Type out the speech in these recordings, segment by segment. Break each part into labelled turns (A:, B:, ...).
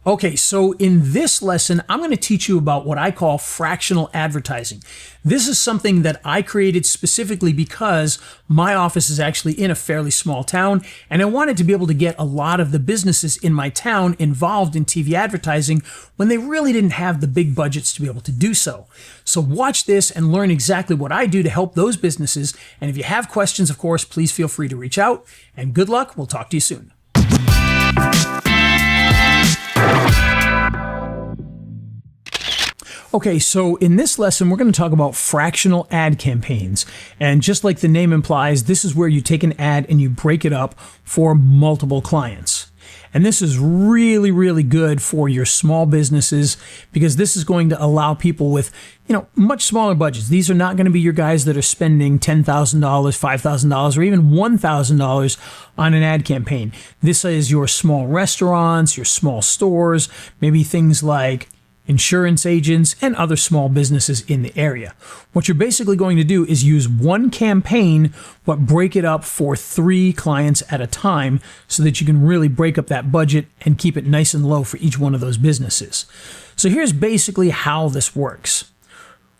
A: Okay, so in this lesson, I'm going to teach you about what I call fractional advertising. This is something that I created specifically because my office is actually in a fairly small town, and I wanted to be able to get a lot of the businesses in my town involved in TV advertising when they really didn't have the big budgets to be able to do so. So watch this and learn exactly what I do to help those businesses. And if you have questions, of course, please feel free to reach out. And good luck. We'll talk to you soon. Okay, so in this lesson, we're going to talk about fractional ad campaigns. And just like the name implies, this is where you take an ad and you break it up for multiple clients. And this is really, really good for your small businesses because this is going to allow people with, much smaller budgets. These are not going to be your guys that are spending $10,000, $5,000, or even $1,000 on an ad campaign. This is your small restaurants, your small stores, maybe things like insurance agents, and other small businesses in the area. What you're basically going to do is use one campaign, but break it up for 3 clients at a time so that you can really break up that budget and keep it nice and low for each one of those businesses. So here's basically how this works.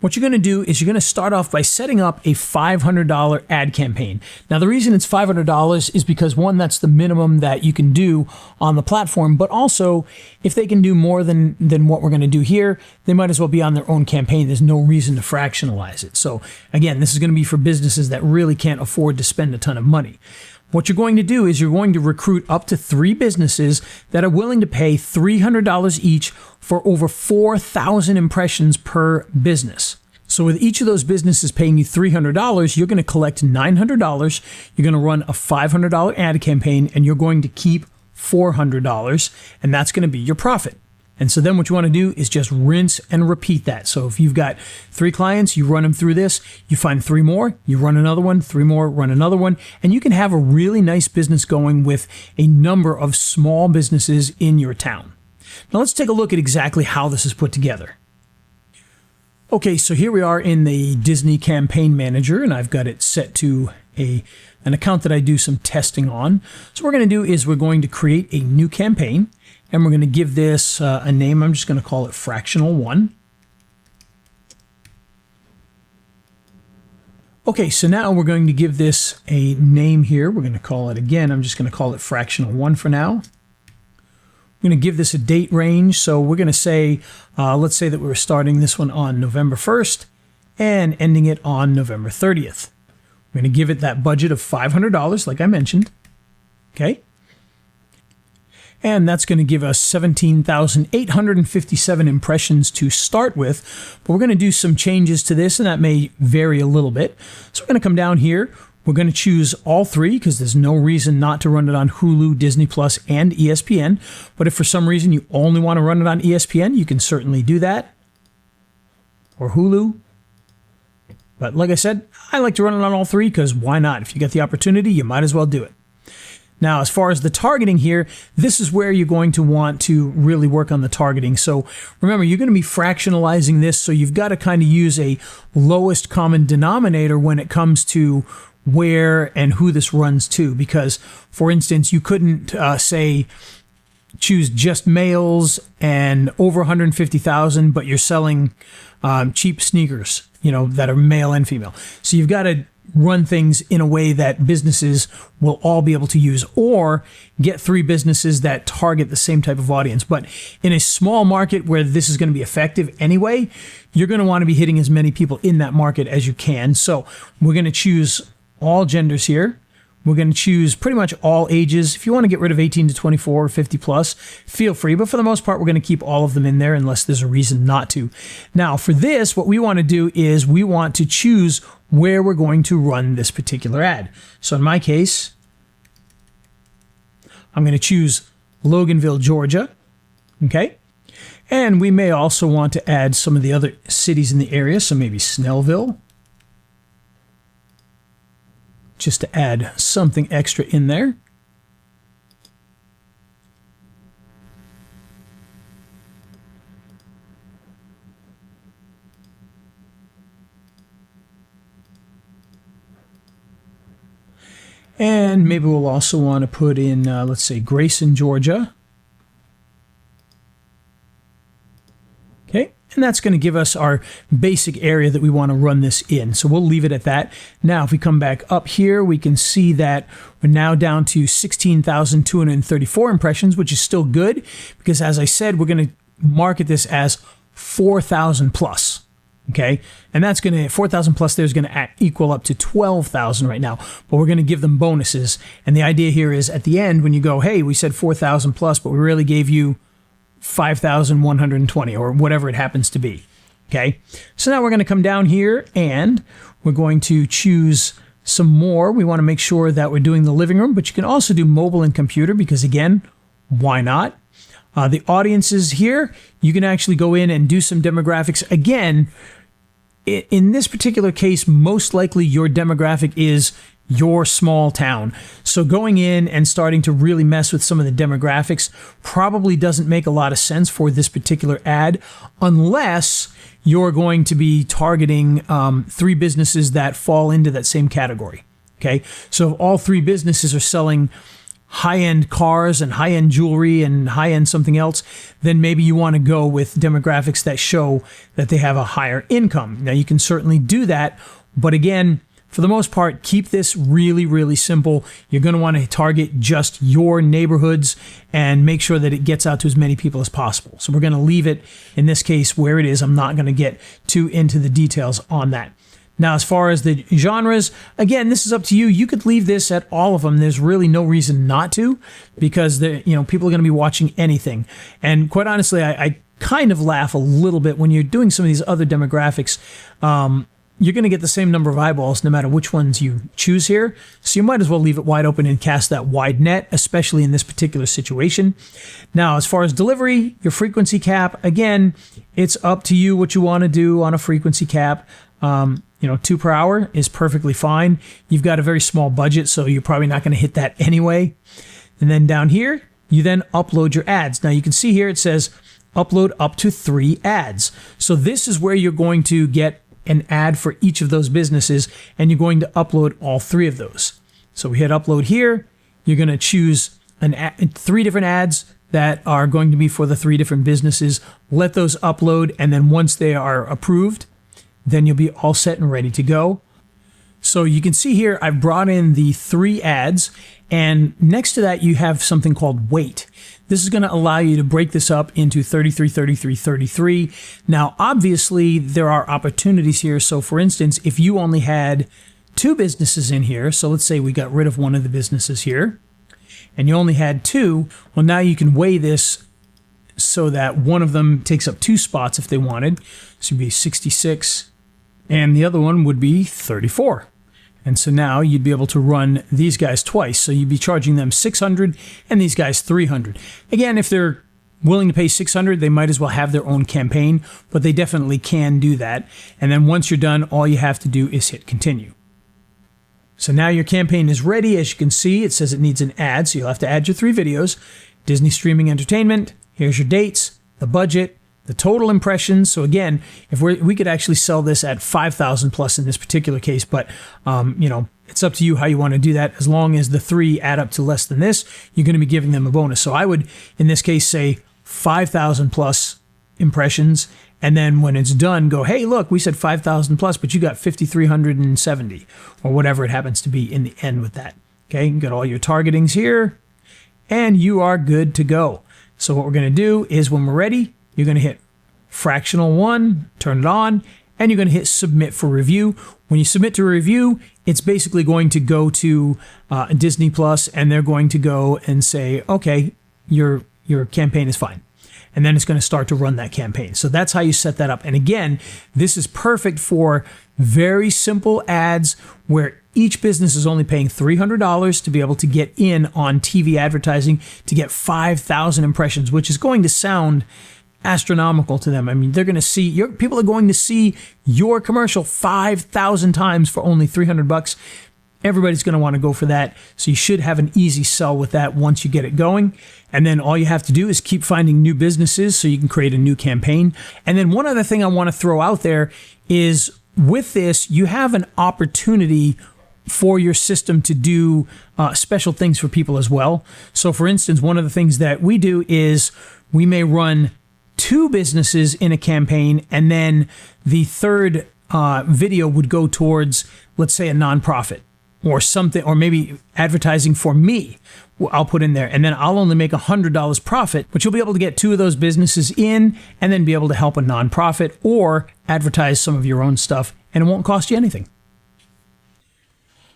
A: What you're going to do is you're going to start off by setting up a $500 ad campaign. Now, the reason it's $500 is because, one, that's the minimum that you can do on the platform, but also if they can do more than what we're going to do here, they might as well be on their own campaign. There's no reason to fractionalize it. So again, this is going to be for businesses that really can't afford to spend a ton of money. What you're going to do is you're going to recruit up to 3 businesses that are willing to pay $300 each for over 4,000 impressions per business. So with each of those businesses paying you $300, you're going to collect $900. You're going to run a $500 ad campaign, and you're going to keep $400, and that's going to be your profit. And so then what you want to do is just rinse and repeat that. So if you've got 3 clients, you run them through this, you find 3 more, you run another one, 3 more, run another one, and you can have a really nice business going with a number of small businesses in your town. Now let's take a look at exactly how this is put together. Okay, so here we are in the Disney Campaign Manager, and I've got it set to an account that I do some testing on. So what we're going to do is we're going to create a new campaign, and we're going to give this a name. I'm just going to call it Fractional 1. Okay, so now we're going to give this a name here. We're going to call it, again, I'm just going to call it Fractional 1 for now. I'm going to give this a date range. So we're going to say, let's say that we were starting this one on November 1st and ending it on November 30th. We're going to give it that budget of $500, like I mentioned. Okay. And that's going to give us 17,857 impressions to start with. But we're going to do some changes to this, and that may vary a little bit. So we're going to come down here. We're going to choose all 3 because there's no reason not to run it on Hulu, Disney Plus, and ESPN. But if for some reason you only want to run it on ESPN, you can certainly do that. Or Hulu. But like I said, I like to run it on all 3 because why not? If you get the opportunity, you might as well do it. Now, as far as the targeting here, this is where you're going to want to really work on the targeting. So remember, you're going to be fractionalizing this, so you've got to kind of use a lowest common denominator when it comes to where and who this runs to. Because, for instance, you couldn't say choose just males and over 150,000, but you're selling cheap sneakers, that are male and female. So you've got to run things in a way that businesses will all be able to use, or get 3 businesses that target the same type of audience. But in a small market where this is going to be effective anyway, you're going to want to be hitting as many people in that market as you can. So we're going to choose all genders here. We're going to choose pretty much all ages. If you want to get rid of 18 to 24 or 50 plus, feel free. But for the most part, we're going to keep all of them in there unless there's a reason not to. Now, for this, what we want to do is we want to choose where we're going to run this particular ad. So in my case, I'm going to choose Loganville, Georgia. Okay. And we may also want to add some of the other cities in the area. So maybe Snellville, just to add something extra in there. And maybe we'll also want to put in, let's say, Grayson, Georgia. Okay, and that's going to give us our basic area that we want to run this in. So we'll leave it at that. Now, if we come back up here, we can see that we're now down to 16,234 impressions, which is still good because, as I said, we're going to market this as 4,000 plus. Okay, and that's going to 4,000 plus there is going to equal up to 12,000 right now, but we're going to give them bonuses. And the idea here is at the end, when you go, hey, we said 4,000 plus, but we really gave you 5,120 or whatever it happens to be. Okay, so now we're going to come down here and we're going to choose some more. We want to make sure that we're doing the living room, but you can also do mobile and computer because, again, why not? The audiences here, you can actually go in and do some demographics. Again, in this particular case, most likely your demographic is your small town. So going in and starting to really mess with some of the demographics probably doesn't make a lot of sense for this particular ad unless you're going to be targeting 3 businesses that fall into that same category. Okay, so if all 3 businesses are selling high-end cars and high-end jewelry and high-end something else, then maybe you want to go with demographics that show that they have a higher income. Now, you can certainly do that, but again, for the most part, keep this really, really simple. You're going to want to target just your neighborhoods and make sure that it gets out to as many people as possible. So we're going to leave it, in this case, where it is. I'm not going to get too into the details on that. Now, as far as the genres, again, this is up to you. You could leave this at all of them. There's really no reason not to because people are going to be watching anything. And quite honestly, I kind of laugh a little bit when you're doing some of these other demographics. You're going to get the same number of eyeballs no matter which ones you choose here. So you might as well leave it wide open and cast that wide net, especially in this particular situation. Now, as far as delivery, your frequency cap, again, it's up to you what you want to do on a frequency cap. 2 per hour is perfectly fine. You've got a very small budget, so you're probably not going to hit that anyway. And then down here, you then upload your ads. Now you can see here it says upload up to 3 ads. So this is where you're going to get an ad for each of those businesses, and you're going to upload all 3 of those. So we hit upload here. You're going to choose 3 different ads that are going to be for the 3 different businesses. Let those upload, and then once they are approved, then you'll be all set and ready to go. So you can see here, I've brought in the 3 ads, and next to that, you have something called weight. This is going to allow you to break this up into 33, 33, 33. Now, obviously, there are opportunities here. So for instance, if you only had 2 businesses in here, so let's say we got rid of one of the businesses here, and you only had 2, well, now you can weigh this so that one of them takes up 2 spots if they wanted. So it'd be 66, and the other one would be 34. And so now you'd be able to run these guys twice. So you'd be charging them $600 and these guys $300. Again, if they're willing to pay $600, they might as well have their own campaign, but they definitely can do that. And then once you're done, all you have to do is hit continue. So now your campaign is ready. As you can see, it says it needs an ad. So you'll have to add your 3 videos. Disney Streaming Entertainment. Here's your dates, the budget, the total impressions. So again, if we could actually sell this at 5,000 plus in this particular case, but it's up to you how you want to do that. As long as the 3 add up to less than this, you're going to be giving them a bonus. So I would, in this case, say 5,000 plus impressions. And then when it's done, go, hey, look, we said 5,000 plus, but you got 5,370 or whatever it happens to be in the end with that. Okay, you got all your targetings here and you are good to go. So what we're going to do is when we're ready, you're going to hit Fractional 1, turn it on, and you're going to hit Submit for Review. When you submit to a review, it's basically going to go to Disney Plus, and they're going to go and say, okay, your campaign is fine. And then it's going to start to run that campaign. So that's how you set that up. And again, this is perfect for very simple ads where each business is only paying $300 to be able to get in on TV advertising to get 5,000 impressions, which is going to sound astronomical to them. I mean, they're going to see people are going to see your commercial 5,000 times for only $300. Everybody's going to want to go for that. So you should have an easy sell with that once you get it going. And then all you have to do is keep finding new businesses so you can create a new campaign. And then one other thing I want to throw out there is with this, you have an opportunity for your system to do special things for people as well. So for instance, one of the things that we do is we may run 2 businesses in a campaign, and then the third video would go towards, let's say, a nonprofit or something, or maybe advertising for me. I'll put in there, and then I'll only make $100 profit, but you'll be able to get 2 of those businesses in and then be able to help a nonprofit or advertise some of your own stuff, and it won't cost you anything.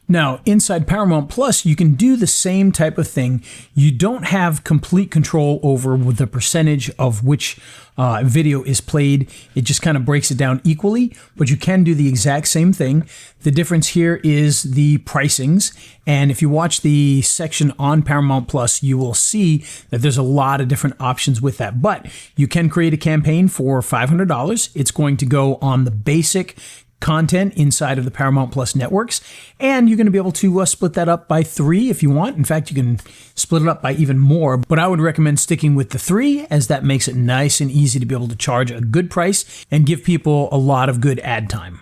A: Now, inside Paramount Plus, you can do the same type of thing. You don't have complete control over the percentage of which video is played. It just kind of breaks it down equally, but you can do the exact same thing. The difference here is the pricings. And if you watch the section on Paramount Plus, you will see that there's a lot of different options with that. But you can create a campaign for $500. It's going to go on the basic content inside of the Paramount Plus networks, and you're going to be able to split that up by 3 if you want. In fact, you can split it up by even more, but I would recommend sticking with the 3, as that makes it nice and easy to be able to charge a good price and give people a lot of good ad time.